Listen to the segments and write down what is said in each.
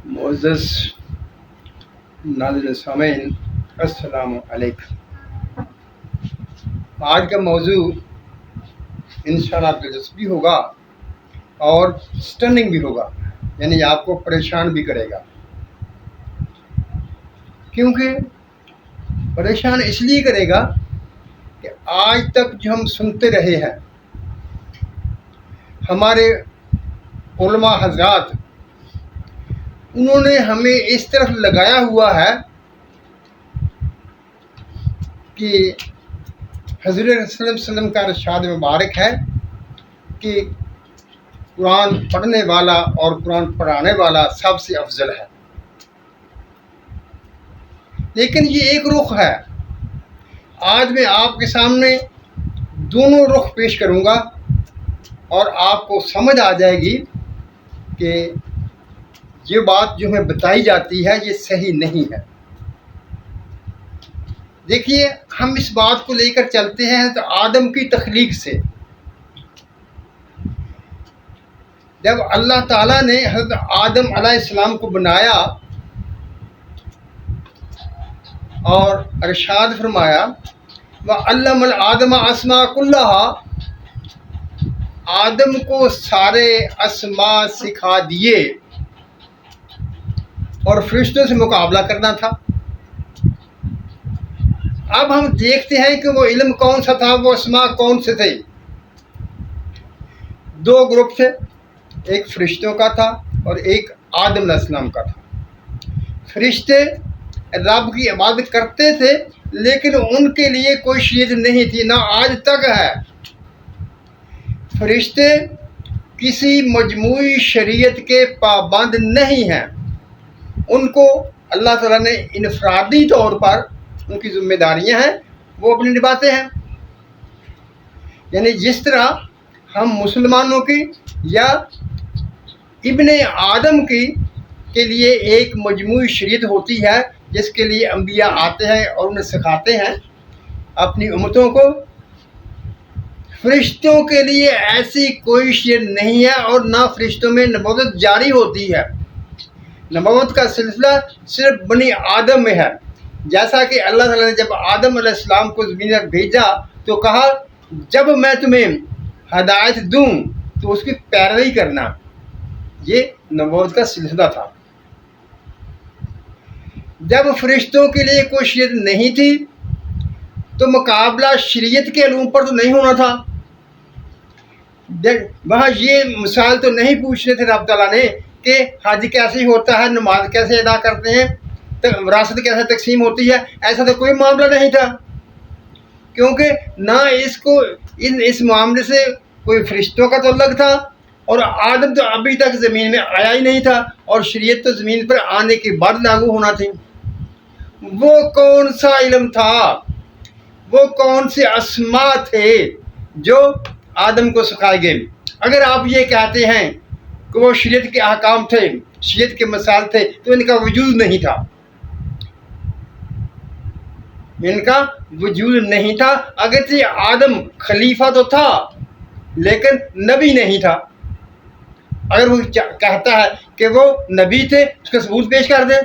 معزز ناظرین سامعین، السلام علیکم۔ آج کا موضوع انشاءاللہ دلچسپ بھی ہوگا اور سٹننگ بھی ہوگا، یعنی آپ کو پریشان بھی کرے گا۔ کیونکہ پریشان اس لیے کرے گا کہ آج تک جو ہم سنتے رہے ہیں، ہمارے علماء حضرات انہوں نے ہمیں اس طرف لگایا ہوا ہے کہ حضرت صلی اللہ علیہ وسلم کا ارشاد مبارک ہے کہ قرآن پڑھنے والا اور قرآن پڑھانے والا سب سے افضل ہے۔ لیکن یہ ایک رخ ہے۔ آج میں آپ کے سامنے دونوں رخ پیش کروں گا اور آپ کو سمجھ آ جائے گی کہ یہ بات جو ہمیں بتائی جاتی ہے یہ صحیح نہیں ہے۔ دیکھیے، ہم اس بات کو لے کر چلتے ہیں تو آدم کی تخلیق سے۔ جب اللہ تعالیٰ نے حضرت آدم علیہ السلام کو بنایا اور ارشاد فرمایا وَعَلَّمَ الْآدَمَ الْأَسْمَاءَ كُلَّهَا، آدم کو سارے اسماء سکھا دیے اور فرشتوں سے مقابلہ کرنا تھا۔ اب ہم دیکھتے ہیں کہ وہ علم کون سا تھا، وہ اسماء کون سے تھے۔ دو گروپ تھے، ایک فرشتوں کا تھا اور ایک آدم علیہ السلام کا تھا۔ فرشتے رب کی عبادت کرتے تھے لیکن ان کے لیے کوئی شریعت نہیں تھی، نہ آج تک ہے۔ فرشتے کسی مجموعی شریعت کے پابند نہیں ہیں، ان کو اللہ تعالیٰ نے انفرادی طور پر ان کی ذمہ داریاں ہیں، وہ اپنی نبھاتے ہیں۔ یعنی جس طرح ہم مسلمانوں کی یا ابن آدم کے لیے ایک مجموعی شریعت ہوتی ہے جس کے لیے انبیاء آتے ہیں اور انہیں سکھاتے ہیں اپنی امتوں کو، فرشتوں کے لیے ایسی کوئی شریعت نہیں ہے اور نہ فرشتوں میں نبوت جاری ہوتی ہے۔ نبوت کا سلسلہ صرف بنی آدم میں ہے۔ جیسا کہ اللہ تعالیٰ نے جب آدم علیہ السلام کو زمین پر بھیجا تو کہا جب میں تمہیں ہدایت دوں تو اس کی پیروی کرنا۔ یہ نبوت کا سلسلہ تھا۔ جب فرشتوں کے لیے کوئی شریعت نہیں تھی تو مقابلہ شریعت کے علوم پر تو نہیں ہونا تھا۔ وہاں یہ مثال تو نہیں پوچھنے تھے رب تعالیٰ نے کہ حج کیسے ہوتا ہے، نماز کیسے ادا کرتے ہیں، وراثت کیسے تقسیم ہوتی ہے، ایسا تو کوئی معاملہ نہیں تھا۔ کیونکہ نہ اس معاملے سے کوئی فرشتوں کا تعلق تھا اور آدم تو ابھی تک زمین میں آیا ہی نہیں تھا اور شریعت تو زمین پر آنے کے بعد لاگو ہونا تھی۔ وہ کون سا علم تھا، وہ کون سے اسماء تھے جو آدم کو سکھائے گئے؟ اگر آپ یہ کہتے ہیں کہ وہ شریعت کے احکام تھے، شریعت کے مسائل تھے، تو ان کا وجود نہیں تھا، ان کا وجود نہیں تھا۔ اگرچہ آدم خلیفہ تو تھا لیکن نبی نہیں تھا۔ اگر وہ کہتا ہے کہ وہ نبی تھے اس کا ثبوت پیش کر دیں۔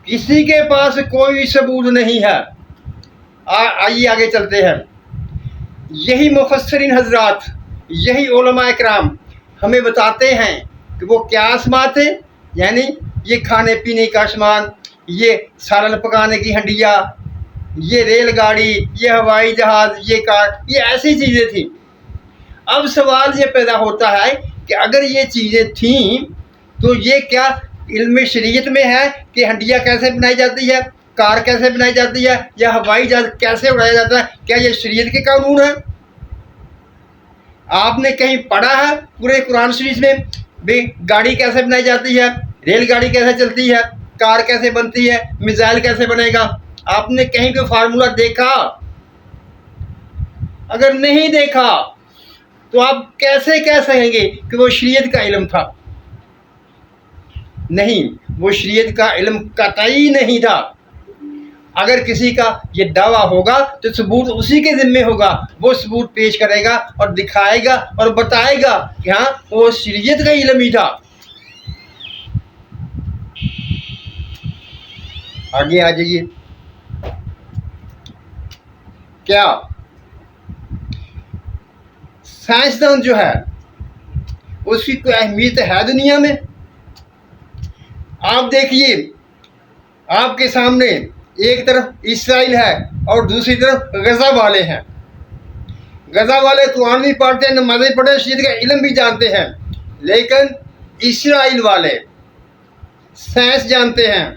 کسی کے پاس کوئی ثبوت نہیں ہے۔ آئیے آگے چلتے ہیں۔ یہی مفسرین حضرات، یہی علماء اکرام ہمیں بتاتے ہیں کہ وہ کیا اسماء تھے، یعنی یہ کھانے پینے کا سامان، یہ سالن پکانے کی ہنڈیا، یہ ریل گاڑی، یہ ہوائی جہاز، یہ کار، یہ ایسی چیزیں تھیں۔ اب سوال یہ پیدا ہوتا ہے کہ اگر یہ چیزیں تھیں تو یہ کیا علم شریعت میں ہے کہ ہنڈیا کیسے بنائی جاتی ہے، کار کیسے بنائی جاتی ہے، یا ہوائی جہاز کیسے اڑایا جاتا ہے؟ کیا یہ شریعت کے قانون ہیں؟ آپ نے کہیں پڑھا ہے پورے قرآن شریف میں بھی گاڑی کیسے بنائی جاتی ہے، ریل گاڑی کیسے چلتی ہے، کار کیسے بنتی ہے، میزائل کیسے بنے گا؟ آپ نے کہیں کوئی فارمولہ دیکھا؟ اگر نہیں دیکھا تو آپ کیسے کہہ سکیں گے کہ وہ شریعت کا علم تھا؟ نہیں، وہ شریعت کا علم قطعی نہیں تھا۔ اگر کسی کا یہ دعویٰ ہوگا تو ثبوت اسی کے ذمے ہوگا، وہ ثبوت پیش کرے گا اور دکھائے گا اور بتائے گا کہ ہاں وہ شریعت کا علم ہی تھا۔ آگے آ جائیے. کیا سائنسدان جو ہے اس کی کوئی اہمیت ہے دنیا میں؟ آپ دیکھیے، آپ کے سامنے ایک طرف اسرائیل ہے اور دوسری طرف غزہ والے ہیں. غزہ والے قرآن بھی پڑھتے ہیں، نمازیں پڑھتے ہیں، شریعت کا علم بھی جانتے ہیں، لیکن اسرائیل والے سائنس جانتے ہیں،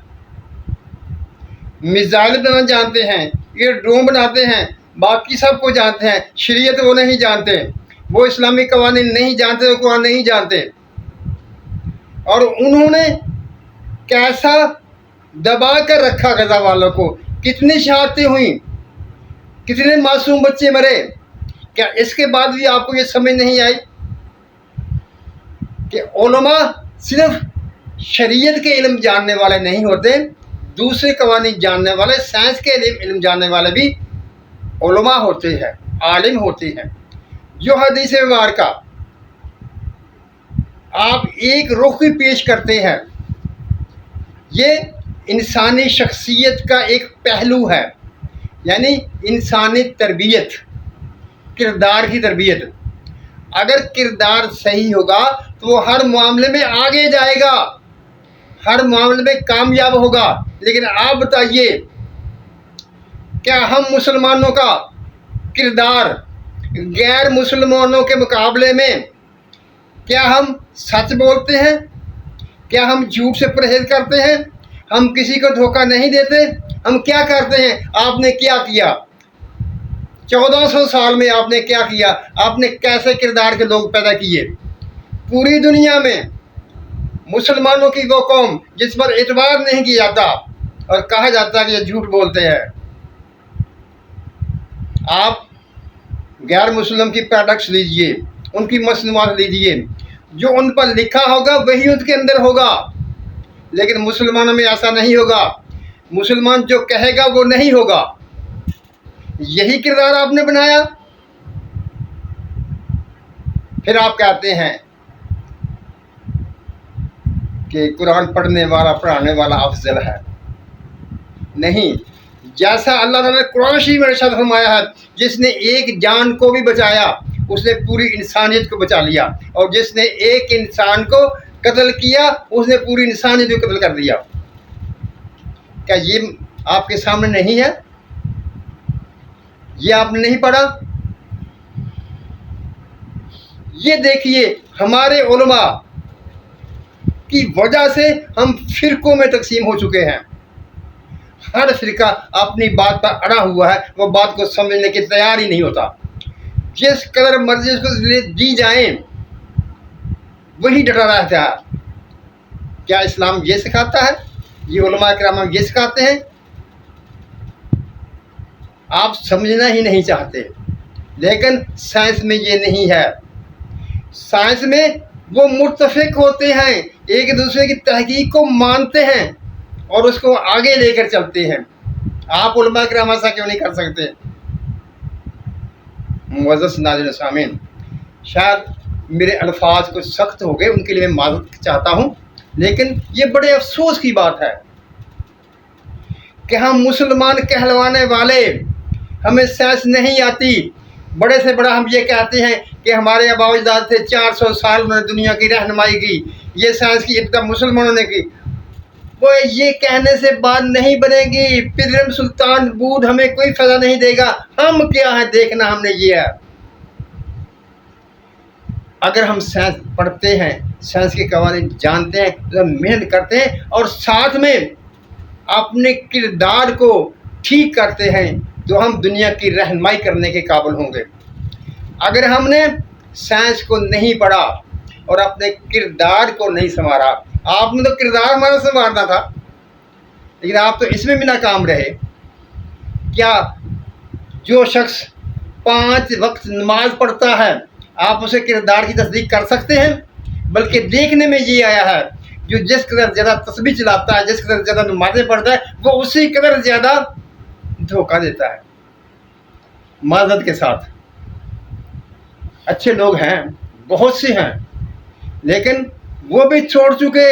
میزائل بنانا جانتے ہیں، یہ ڈرون بناتے ہیں، باقی سب کو جانتے ہیں. شریعت وہ نہیں جانتے، وہ اسلامی قوانین نہیں جانتے، وہ قرآن نہیں جانتے. اور انہوں نے کیسا دبا کر رکھا غزہ والوں کو، کتنی شہادتیں ہوئیں، کتنے معصوم بچے مرے. کیا اس کے بعد بھی آپ کو یہ سمجھ نہیں آئی کہ علماء صرف شریعت کے علم جاننے والے نہیں ہوتے، دوسرے قوانین جاننے والے، سائنس کے علم جاننے والے بھی علماء ہوتے ہیں، عالم ہوتے ہیں. جو حدیث مبارکہ آپ ایک رخ بھی پیش کرتے ہیں، یہ انسانی شخصیت کا ایک پہلو ہے، یعنی انسانی تربیت، کردار کی تربیت. اگر کردار صحیح ہوگا تو وہ ہر معاملے میں آگے جائے گا، ہر معاملے میں کامیاب ہوگا. لیکن آپ بتائیے، کیا ہم مسلمانوں کا کردار غیر مسلمانوں کے مقابلے میں، کیا ہم سچ بولتے ہیں؟ کیا ہم جھوٹ سے پرہیز کرتے ہیں؟ ہم کسی کو دھوکہ نہیں دیتے؟ ہم کیا کرتے ہیں؟ آپ نے کیا کیا 1400 سال میں؟ آپ نے کیا کیا؟ آپ نے کیسے کردار کے لوگ پیدا کیے؟ پوری دنیا میں مسلمانوں کی وہ قوم جس پر اعتبار نہیں کیا جاتا اور کہا جاتا کہ یہ جھوٹ بولتے ہیں. آپ غیر مسلم کی پروڈکٹس لیجئے، ان کی مصنوعات لیجئے، جو ان پر لکھا ہوگا وہی ان کے اندر ہوگا. لیکن مسلمانوں میں ایسا نہیں ہوگا، مسلمان جو کہے گا وہ نہیں ہوگا. یہی کردار آپ نے بنایا. پھر آپ کہتے ہیں کہ قرآن پڑھنے والا پڑھانے والا افضل ہے. نہیں، جیسا اللہ تعالیٰ نے قرآن شریف میں ارشاد فرمایا ہے، جس نے ایک جان کو بھی بچایا اس نے پوری انسانیت کو بچا لیا، اور جس نے ایک انسان کو قتل کیا اس نے پوری انسانیت کو قتل کر دیا. کیا یہ آپ کے سامنے نہیں ہے؟ یہ آپ نے نہیں پڑھا؟ یہ دیکھیے، ہمارے علماء کی وجہ سے ہم فرقوں میں تقسیم ہو چکے ہیں. ہر فرقہ اپنی بات پر اڑا ہوا ہے، وہ بات کو سمجھنے کی تیار ہی نہیں ہوتا. جس قدر مرضی اس کو دی جائیں وہی ڈٹا رہتا ہے. کیا اسلام یہ سکھاتا ہے؟ یہ علماء کرام یہ سکھاتے ہیں؟ آپ سمجھنا ہی نہیں چاہتے. لیکن سائنس میں یہ نہیں ہے. سائنس میں وہ متفق ہوتے ہیں، ایک دوسرے کی تحقیق کو مانتے ہیں اور اس کو آگے لے کر چلتے ہیں. آپ علماء کرام ایسا کیوں نہیں کر سکتے؟ معزز ناظرین سامعین، شاید میرے الفاظ کچھ سخت ہو گئے، ان کے لیے میں معذرت چاہتا ہوں، لیکن یہ بڑے افسوس کی بات ہے کہ ہم مسلمان کہلوانے والے، ہمیں سائنس نہیں آتی. بڑے سے بڑا ہم یہ کہتے ہیں کہ ہمارے آباء و اجداد تھے، 400 سال انہوں نے دنیا کی رہنمائی کی، یہ سائنس کی ابتدا مسلمانوں نے کی. وہ یہ کہنے سے بات نہیں بنے گی. پدرم سلطان بود ہمیں کوئی فائدہ نہیں دے گا. ہم کیا ہے دیکھنا ہم نے یہ ہے. اگر ہم سائنس پڑھتے ہیں، سائنس کے قوانین جانتے ہیں، تو ہم محنت کرتے ہیں اور ساتھ میں اپنے کردار کو ٹھیک کرتے ہیں، تو ہم دنیا کی رہنمائی کرنے کے قابل ہوں گے. اگر ہم نے سائنس کو نہیں پڑھا اور اپنے کردار کو نہیں سنوارا، آپ نے تو کردار ہمارا سنوارنا تھا، لیکن آپ تو اس میں بھی ناکام رہے. کیا جو شخص 5 وقت نماز پڑھتا ہے آپ اسے کردار کی تصدیق کر سکتے ہیں؟ بلکہ دیکھنے میں یہ آیا ہے جو جس قدر زیادہ تسبیح چلاتا ہے، جس قدر زیادہ نمازیں پڑھتا ہے، وہ اسی قدر زیادہ دھوکہ دیتا ہے. معذرت کے ساتھ، اچھے لوگ ہیں، بہت سے ہیں، لیکن وہ بھی چھوڑ چکے.